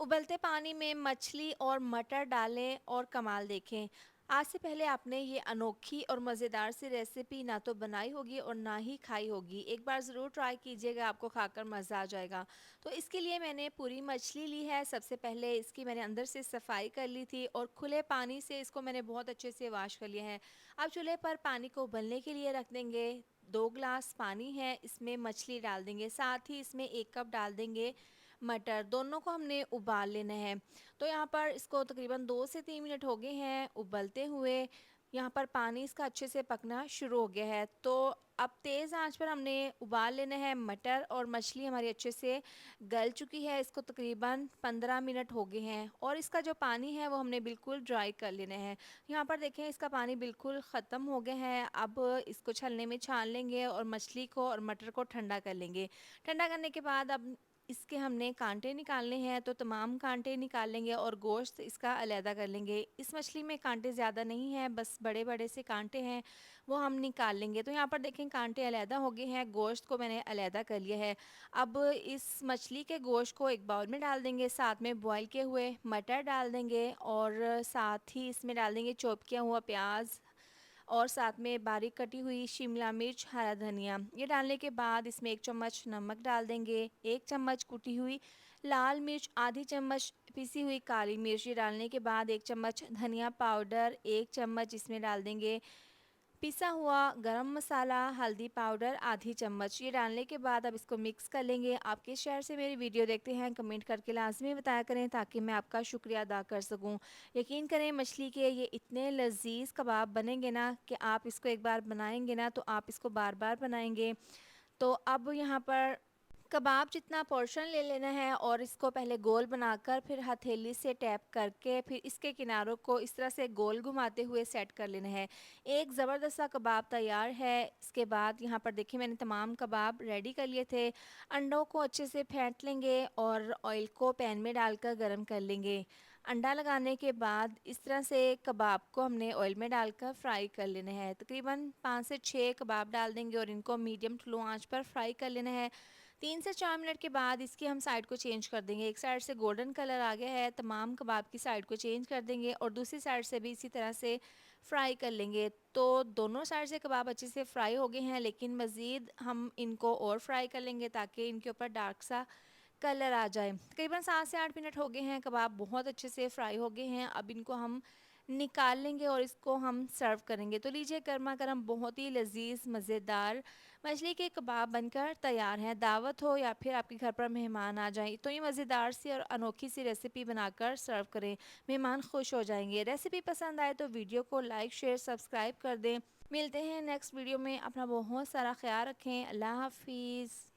उबलते पानी में मछली और मटर डालें और कमाल देखें। आज से पहले आपने ये अनोखी और मज़ेदार सी रेसिपी ना तो बनाई होगी और ना ही खाई होगी। एक बार ज़रूर ट्राई कीजिएगा, आपको खाकर मज़ा आ जाएगा। तो इसके लिए मैंने पूरी मछली ली है। सबसे पहले इसकी मैंने अंदर से सफाई कर ली थी और खुले पानी से इसको मैंने बहुत अच्छे से वॉश कर लिया है। अब चूल्हे पर पानी को उबलने के लिए रख देंगे। 2 ग्लास पानी है, इसमें मछली डाल देंगे, साथ ही इसमें 1 कप डाल देंगे मटर। दोनों को हमने उबाल लेना है। तो यहाँ पर इसको तकरीबन 2 से 3 मिनट हो गए हैं उबलते हुए। यहाँ पर पानी इसका अच्छे से पकना शुरू हो गया है। तो अब तेज़ आंच पर हमने उबाल लेना है मटर, और मछली हमारी अच्छे से गल चुकी है। इसको तकरीबन 15 मिनट हो गए हैं और इसका जो पानी है वो हमने बिल्कुल ड्राई कर लेना है। यहाँ पर देखें, इसका पानी बिल्कुल ख़त्म हो गया है। अब इसको छलने में छान लेंगे और मछली को और मटर को ठंडा कर लेंगे। ठंडा करने के बाद अब इसके हमने कांटे निकालने हैं, तो तमाम कांटे निकाल लेंगे और गोश्त इसका अलहदा कर लेंगे। इस मछली में कांटे ज़्यादा नहीं हैं, बस बड़े बड़े से कांटे हैं, वो हम निकाल लेंगे। तो यहाँ पर देखें, कांटे अलहदा हो गए हैं, गोश्त को मैंने अलहदा कर लिया है। अब इस मछली के गोश्त को एक बाउल में डाल देंगे, साथ में बॉईल किए हुए मटर डाल देंगे और साथ ही इसमें डाल देंगे चॉप किया हुआ प्याज और साथ में बारीक कटी हुई शिमला मिर्च, हरा धनिया। ये डालने के बाद इसमें 1 चम्मच नमक डाल देंगे, 1 चम्मच कुटी हुई लाल मिर्च, आधी चम्मच पिसी हुई काली मिर्च। ये डालने के बाद 1 चम्मच धनिया पाउडर, 1 चम्मच इसमें डाल देंगे पिसा हुआ गरम मसाला, हल्दी पाउडर आधी चम्मच। ये डालने के बाद अब इसको मिक्स कर लेंगे। आप किस शहर से मेरी वीडियो देखते हैं कमेंट करके लाजमी बताया करें, ताकि मैं आपका शुक्रिया अदा कर सकूं। यकीन करें, मछली के ये इतने लजीज कबाब बनेंगे ना कि आप इसको एक बार बनाएंगे ना तो आप इसको बार बार बनाएंगे। तो अब यहाँ पर कबाब जितना पोर्शन ले लेना है और इसको पहले गोल बनाकर फिर हथेली से टैप करके फिर इसके किनारों को इस तरह से गोल घुमाते हुए सेट कर लेना है। एक ज़बरदस्त सा कबाब तैयार है। इसके बाद यहाँ पर देखिए, मैंने तमाम कबाब रेडी कर लिए थे। अंडों को अच्छे से फेंट लेंगे और ऑयल को पैन में डालकर गर्म कर लेंगे। अंडा लगाने के बाद इस तरह से कबाब को हमने ऑयल में डालकर फ्राई कर लेना है। तकरीबन 5 से 6 कबाब डाल देंगे और इनको मीडियम टू लो आंच पर फ्राई कर लेना है। 3 से 4 मिनट के बाद इसकी हम साइड को चेंज कर देंगे। एक साइड से गोल्डन कलर आ गया है, तमाम कबाब की साइड को चेंज कर देंगे और दूसरी साइड से भी इसी तरह से फ्राई कर लेंगे। तो दोनों साइड से कबाब अच्छे से फ्राई हो गए हैं, लेकिन मज़ीद हम इनको और फ्राई कर लेंगे ताकि इनके ऊपर डार्क सा कलर आ जाए। तकरीबन 7 से 8 मिनट हो गए हैं, कबाब बहुत अच्छे से फ्राई हो गए हैं। अब इनको हम निकाल लेंगे और इसको हम सर्व करेंगे। तो लीजिए, गर्मा गर्म बहुत ही लजीज मज़ेदार मछली के कबाब बनकर तैयार हैं। दावत हो या फिर आपके घर पर मेहमान आ जाएं तो ये मज़ेदार सी और अनोखी सी रेसिपी बनाकर सर्व करें, मेहमान खुश हो जाएंगे। रेसिपी पसंद आए तो वीडियो को लाइक शेयर सब्सक्राइब कर दें। मिलते हैं नेक्स्ट वीडियो में। अपना बहुत सारा ख्याल रखें। अल्लाह हाफिज़।